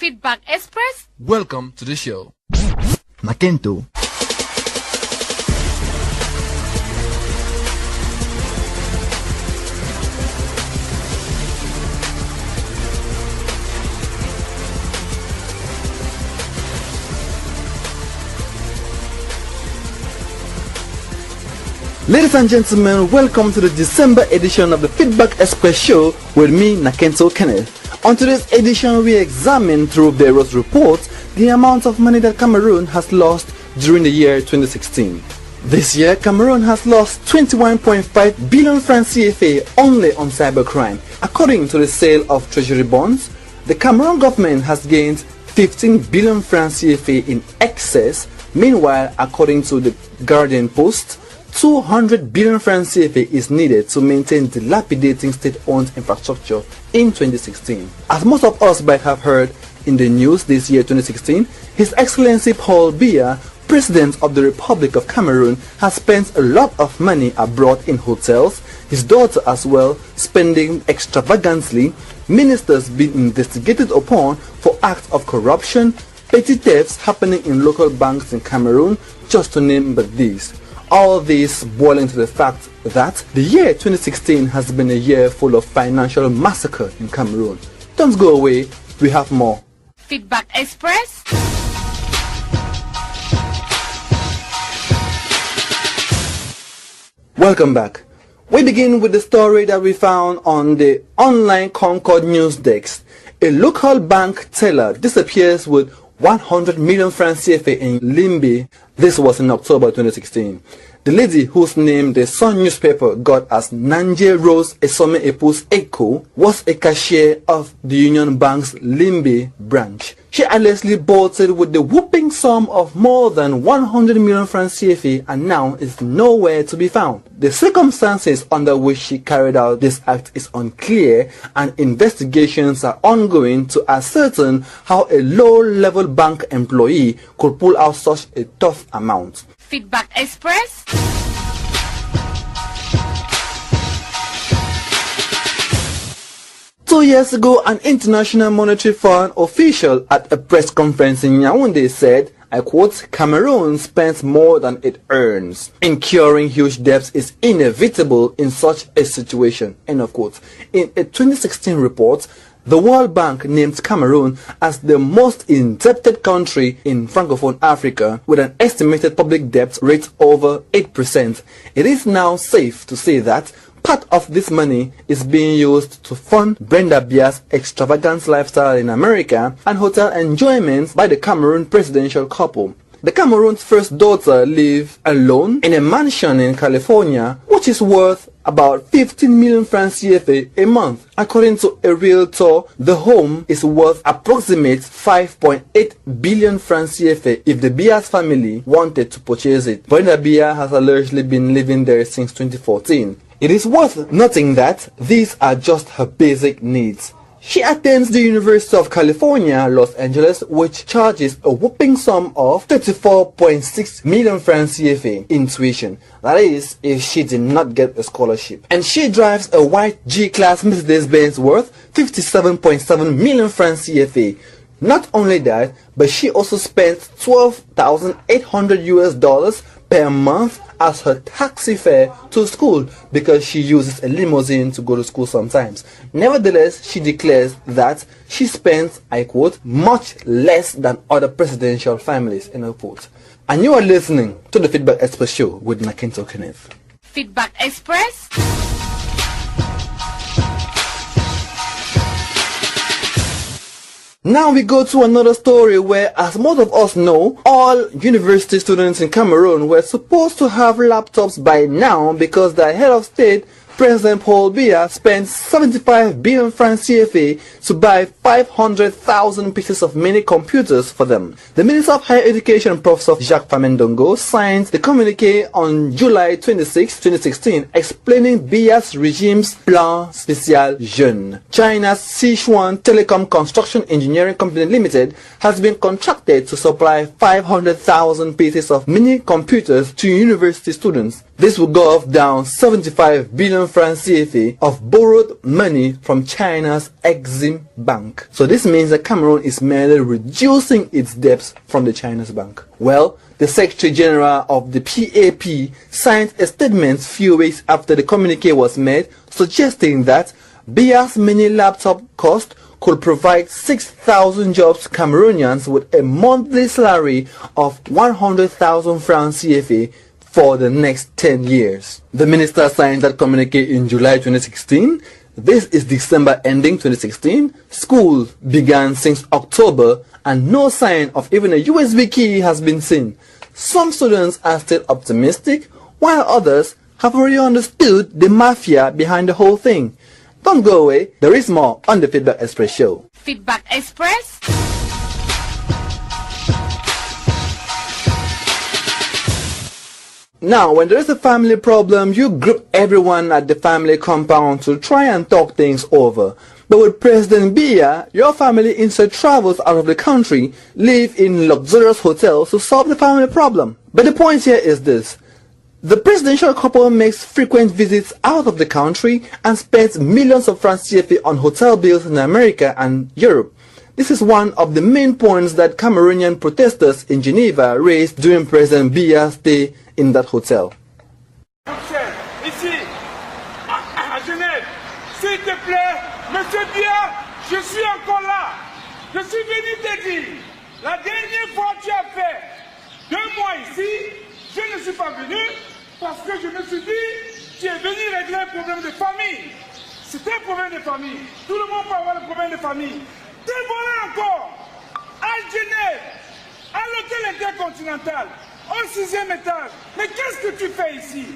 Feedback Express. Welcome to the show. Nakentoh. Ladies and gentlemen, welcome to the December edition of the Feedback Express show with me, Nakentoh Kenneth. On today's edition, we examine through various reports the amount of money that Cameroon has lost during the year 2016. This year, Cameroon has lost 21.5 billion francs CFA only on cybercrime. According to the sale of treasury bonds, the Cameroon government has gained 15 billion francs CFA in excess. Meanwhile, according to the Guardian Post, 200 billion francs CFA is needed to maintain dilapidating state-owned infrastructure in 2016. As most of us might have heard in the news this year 2016, His Excellency Paul Biya, President of the Republic of Cameroon, has spent a lot of money abroad in hotels, his daughter as well spending extravagantly, ministers being investigated upon for acts of corruption, petty thefts happening in local banks in Cameroon, just to name but these. All this boiling to the fact that the year 2016 has been a year full of financial massacre in Cameroon. Don't go away, we have more. Feedback Express. Welcome back. We begin with the story that we found on the online Concord news desk. A local bank teller disappears with 100 million francs CFA in Limbe. This was in October 2016. The lady, whose name the Sun newspaper got as Nanje Rose Esome Epus Eko, was a cashier of the Union Bank's Limbe branch. She allegedly bolted with the whooping sum of more than 100 million francs CFA and now is nowhere to be found. The circumstances under which she carried out this act is unclear, and investigations are ongoing to ascertain how a low-level bank employee could pull out such a tough amount. Feedback Express. Two years ago, an International Monetary Fund official at a press conference in Yaoundé said, I quote, Cameroon spends more than it earns. Incurring huge debts is inevitable in such a situation, end of quote. In a 2016 report, the World Bank named Cameroon as the most indebted country in Francophone Africa with an estimated public debt rate over 8%. It is now safe to say that part of this money is being used to fund Brenda Bia's extravagant lifestyle in America and hotel enjoyments by the Cameroon Presidential couple. The Cameroon's first daughter lives alone in a mansion in California, which is worth about 15 million francs CFA a month. According to a realtor, the home is worth approximately 5.8 billion francs CFA if the Bia's family wanted to purchase it. Brenda Bia has allegedly been living there since 2014. It is worth noting that these are just her basic needs. She attends the University of California, Los Angeles, which charges a whopping sum of 34.6 million francs CFA in tuition. That is, if she did not get a scholarship. And she drives a white G-Class Mercedes-Benz worth 57.7 million francs CFA. Not only that, but she also spends $12,800 per month as her taxi fare to school because she uses a limousine to go to school sometimes. Nevertheless, she declares that she spends, I quote, much less than other presidential families, end of quote. And you are listening to the Feedback Express show with Nakentoh Kenneth. Feedback Express. Now we go to another story where, as most of us know, all university students in Cameroon were supposed to have laptops by now because the head of state, President Paul Biya, spent 75 billion francs CFA to buy 500,000 pieces of mini computers for them. The Minister of Higher Education, Professor Jacques Famendongo, signed the communiqué on July 26, 2016, explaining Biya's regime's Plan Spécial Jeune. China's Sichuan Telecom Construction Engineering Company Limited has been contracted to supply 500,000 pieces of mini computers to university students. This will go off down 75 billion million francs CFA of borrowed money from China's Exim Bank. So this means that Cameroon is merely reducing its debts from the Chinese bank. Well, the Secretary General of the PAP signed a statement few weeks after the communique was made, suggesting that Bia's mini laptop cost could provide 6,000 jobs to Cameroonians with a monthly salary of 100,000 francs CFA for the next 10 years. The minister signed that communique in July 2016. This is December ending 2016. School began since October and no sign of even a USB key has been seen. Some students are still optimistic, while others have already understood the mafia behind the whole thing. Don't go away, there is more on the Feedback Express show. Feedback Express. Now, when there is a family problem, you group everyone at the family compound to try and talk things over. But with President Biya, your family instead travels out of the country, live in luxurious hotels to solve the family problem. But the point here is this. The presidential couple makes frequent visits out of the country and spends millions of francs CFA on hotel bills in America and Europe. This is one of the main points that Cameroonian protesters in Geneva raised during President Biya's stay in that hotel. Ici, à Genève, s'il te plaît, Monsieur Biya, je suis encore là. Je suis venu te dire, la dernière fois tu as fait 2 mois ici, je ne suis pas venu parce que je me suis dit, tu es venu régler un problème de famille. C'est un problème de famille. Tout le monde peut avoir un problème de famille. Te voilà encore à Genève, à l'hôtel intercontinental, au 6e étage. Mais qu'est-ce que tu fais ici?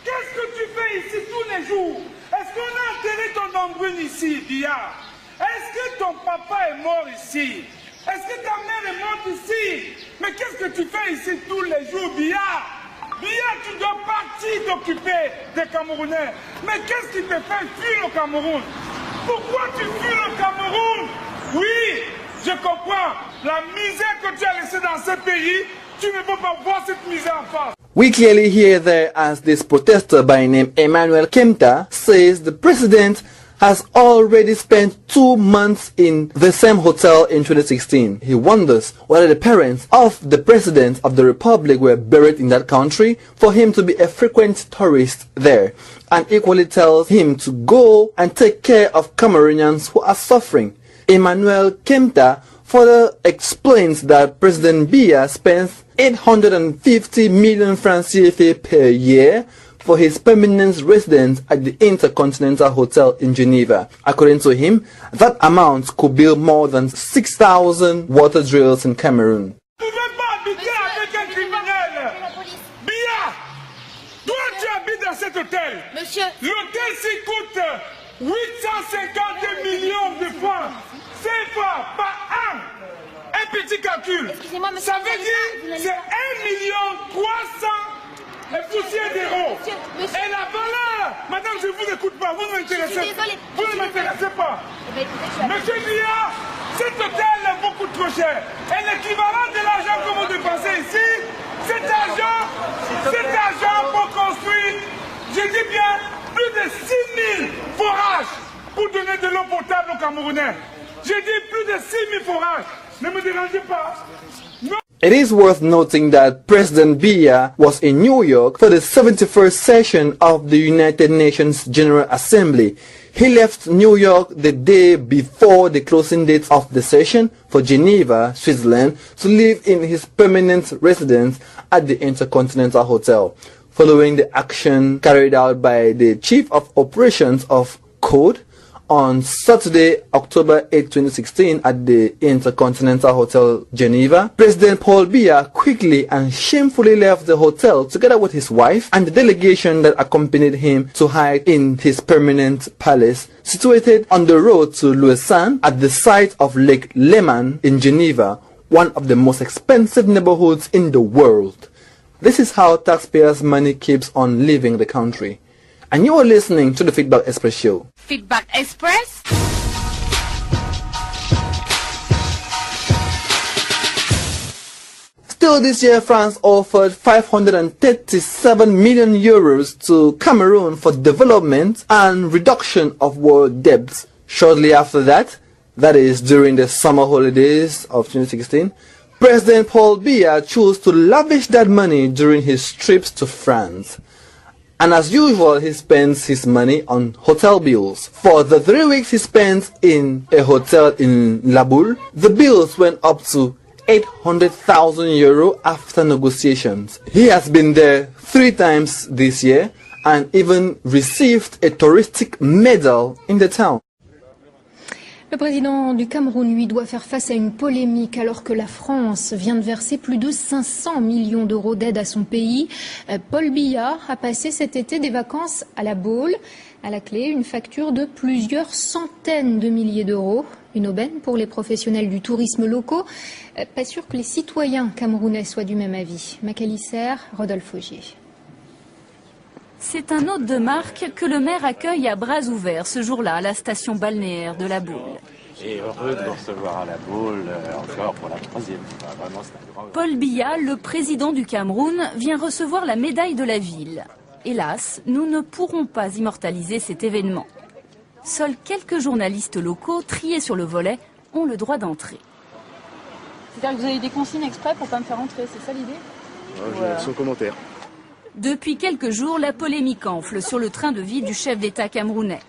Qu'est-ce que tu fais ici tous les jours? Est-ce qu'on a enterré ton nombril ici, Biya? Est-ce que ton papa est mort ici? Est-ce que ta mère est morte ici? Mais qu'est-ce que tu fais ici tous les jours, Biya? Biya, tu dois partir t'occuper des Camerounais. Mais qu'est-ce qui te fait fuir le Cameroun? Pourquoi tu fuis le Cameroun? Oui, je comprends. La misère que tu as laissée dans ce pays, tu ne peux pas voir cette misère en face. We clearly hear there as this protester by name Emmanuel Kemta says the president has already spent 2 months in the same hotel in 2016. He wonders whether the parents of the president of the republic were buried in that country for him to be a frequent tourist there, and equally tells him to go and take care of Cameroonians who are suffering. Emmanuel Kemta further explains that President Biya spends 850 million francs CFA per year for his permanent residence at the Intercontinental Hotel in Geneva. According to him, that amount could build more than 6,000 water drills in Cameroon. Tu ne pouvez pas habiter avec un criminel. Biya, toi tu habites dans cet hôtel. Monsieur. L'hôtel s'y coûte 850 millions de francs. C'est pas an. Un petit calcul. Excusez-moi, monsieur. Ça veut dire c'est 1 300 000 et poussière d'euros. Monsieur. Et la valeur, madame, je ne vous écoute pas, vous ne m'intéressez pas. Vous ne m'intéressez pas. Monsieur Biya, cet hôtel est beaucoup trop cher. Et l'équivalent de l'argent que vous dépensez ici, cet argent pour construire, je dis bien, plus de 6 000 forages pour donner de l'eau potable aux Camerounais. J'ai dit plus de 6 000 forages. Ne me dérangez pas. Non. It is worth noting that President Biya was in New York for the 71st session of the United Nations General Assembly. He left New York the day before the closing dates of the session for Geneva, Switzerland, to live in his permanent residence at the Intercontinental Hotel. Following the action carried out by the Chief of Operations of Code on Saturday, October 8, 2016 at the Intercontinental Hotel, Geneva, President Paul Biya quickly and shamefully left the hotel together with his wife and the delegation that accompanied him to hide in his permanent palace situated on the road to Lausanne at the site of Lake Leman in Geneva, one of the most expensive neighborhoods in the world. This is how taxpayers' money keeps on leaving the country. And you are listening to the Feedback Express show. Feedback Express. Still this year, France offered 537 million euros to Cameroon for development and reduction of world debts. Shortly after that is during the summer holidays of 2016, President Paul Biya chose to lavish that money during his trips to France. And as usual, he spends his money on hotel bills. For the 3 weeks he spent in a hotel in La Boule, the bills went up to 800,000 euro after negotiations. He has been there 3 times this year and even received a touristic medal in the town. Le président du Cameroun, lui, doit faire face à une polémique alors que la France vient de verser plus de 500 millions d'euros d'aide à son pays. Paul Biya a passé cet été des vacances à la Baule. À la clé, une facture de plusieurs centaines de milliers d'euros. Une aubaine pour les professionnels du tourisme locaux. Pas sûr que les citoyens camerounais soient du même avis. Macalisser, Rodolphe Augier. C'est un hôte de marque que le maire accueille à bras ouverts ce jour-là à la station balnéaire de la Baule. Et heureux de vous recevoir à la Baule encore pour la 3e fois. Vraiment, c'est un grand... Paul Biya, le président du Cameroun, vient recevoir la médaille de la ville. Hélas, nous ne pourrons pas immortaliser cet événement. Seuls quelques journalistes locaux, triés sur le volet, ont le droit d'entrer. C'est-à-dire que vous avez des consignes exprès pour ne pas me faire entrer, c'est ça l'idée Sans commentaire. Depuis quelques jours, la polémique enfle sur le train de vie du chef d'État camerounais.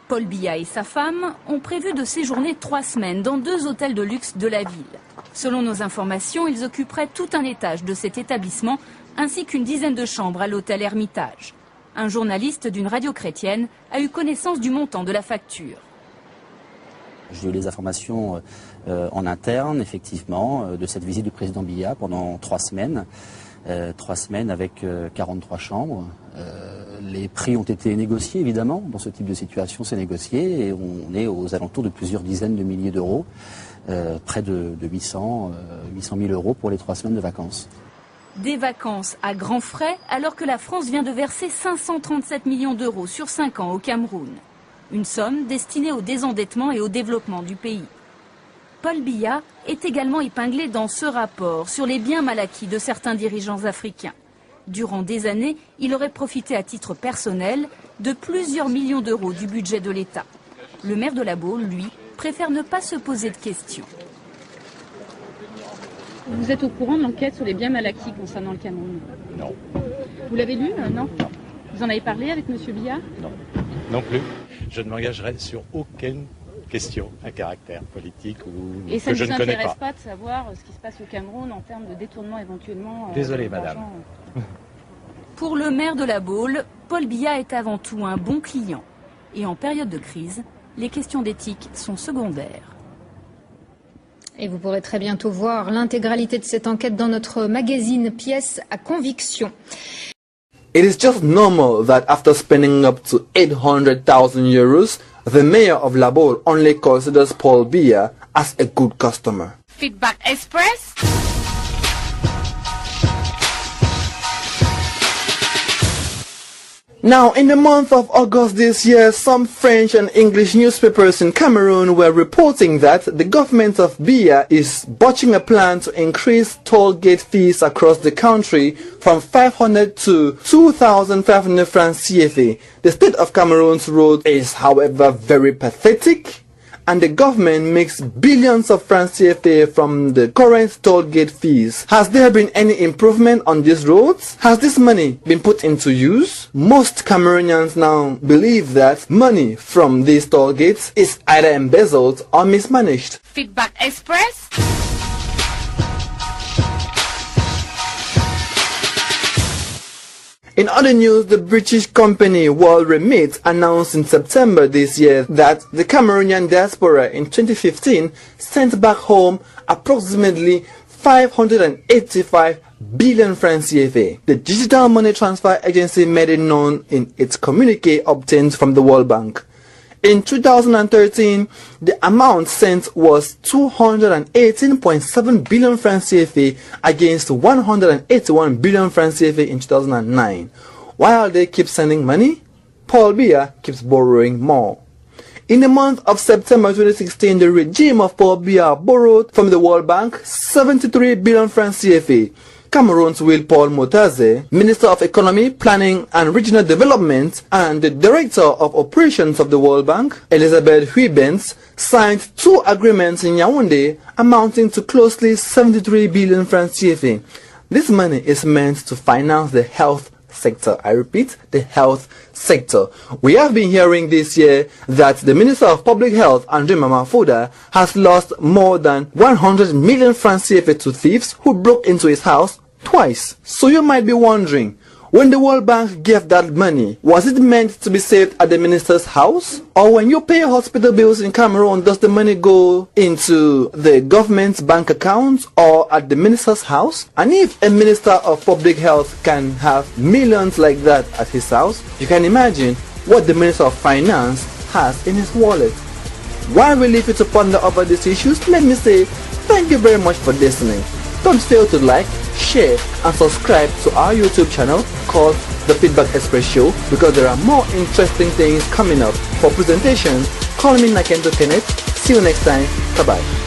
Paul Biya et sa femme ont prévu de séjourner 3 semaines dans 2 hôtels de luxe de la ville. Selon nos informations, ils occuperaient tout un étage de cet établissement, ainsi qu'une dizaine de chambres à l'hôtel Hermitage. Un journaliste d'une radio chrétienne a eu connaissance du montant de la facture. J'ai eu les informations en interne, effectivement, de cette visite du président Biya pendant 3 semaines. 3 semaines avec 43 chambres. Les prix ont été négociés, évidemment. Dans ce type de situation, c'est négocié. Et on est aux alentours de plusieurs dizaines de milliers d'euros. Près de 800 000 euros pour les 3 semaines de vacances. Des vacances à grands frais, alors que la France vient de verser 537 millions d'euros sur 5 ans au Cameroun. Une somme destinée au désendettement et au développement du pays. Paul Biya est également épinglé dans ce rapport sur les biens mal acquis de certains dirigeants africains. Durant des années, il aurait profité à titre personnel de plusieurs millions d'euros du budget de l'État. Le maire de la Baule, lui, préfère ne pas se poser de questions. Vous êtes au courant de l'enquête sur les biens mal acquis concernant le Cameroun? Non. Vous l'avez lu? Non. Vous en avez parlé avec M. Biya? Non. Non plus. Je ne m'engagerai sur aucune question à caractère politique ou et que je ne connais pas. Et ça ne vous intéresse pas de savoir ce qui se passe au Cameroun en termes de détournement éventuellement? Désolé, madame. Pour le maire de la Baule, Paul Biya est avant tout un bon client. Et en période de crise, les questions d'éthique sont secondaires. Et vous pourrez très bientôt voir l'intégralité de cette enquête dans notre magazine Pièces à conviction. It is just normal that after spending up to 800,000 euros, the mayor of La Baule only considers Paul Biya as a good customer. Feedback Express. Now, in the month of August this year, some French and English newspapers in Cameroon were reporting that the government of Biya is botching a plan to increase toll gate fees across the country from 500 to 2,500 francs CFA. The state of Cameroon's road is, however, very pathetic, and the government makes billions of francs CFA from the current toll gate fees. Has there been any improvement on these roads? Has this money been put into use? Most Cameroonians now believe that money from these toll gates is either embezzled or mismanaged. Feedback Express. In other news, the British company World Remit announced in September this year that the Cameroonian diaspora in 2015 sent back home approximately 585 billion francs CFA. The Digital Money Transfer Agency made it known in its communique obtained from the World Bank. In 2013, the amount sent was 218.7 billion francs CFA against 181 billion francs CFA in 2009. While they keep sending money, Paul Biya keeps borrowing more. In the month of September 2016, the regime of Paul Biya borrowed from the World Bank 73 billion francs CFA. Cameroon's Paul Motaze, Minister of Economy, Planning and Regional Development, and the Director of Operations of the World Bank, Elizabeth Huibens, signed 2 agreements in Yaoundé amounting to closely 73 billion francs CFA. This money is meant to finance the health sector. I repeat, the health sector. We have been hearing this year that the Minister of Public Health, Andre Mamafoda, has lost more than 100 million francs CFA to thieves who broke into his house twice. So you might be wondering, when the World Bank gave that money, was it meant to be saved at the minister's house? Or when you pay hospital bills in Cameroon, does the money go into the government's bank account or at the minister's house? And if a minister of public health can have millions like that at his house, you can imagine what the minister of finance has in his wallet. While we leave you to ponder over these issues, let me say thank you very much for listening. Don't fail to like, share and subscribe to our YouTube channel called The Feedback Express Show, because there are more interesting things coming up. For presentations, call me Nakentoh Kenneth. See you next time. Bye bye.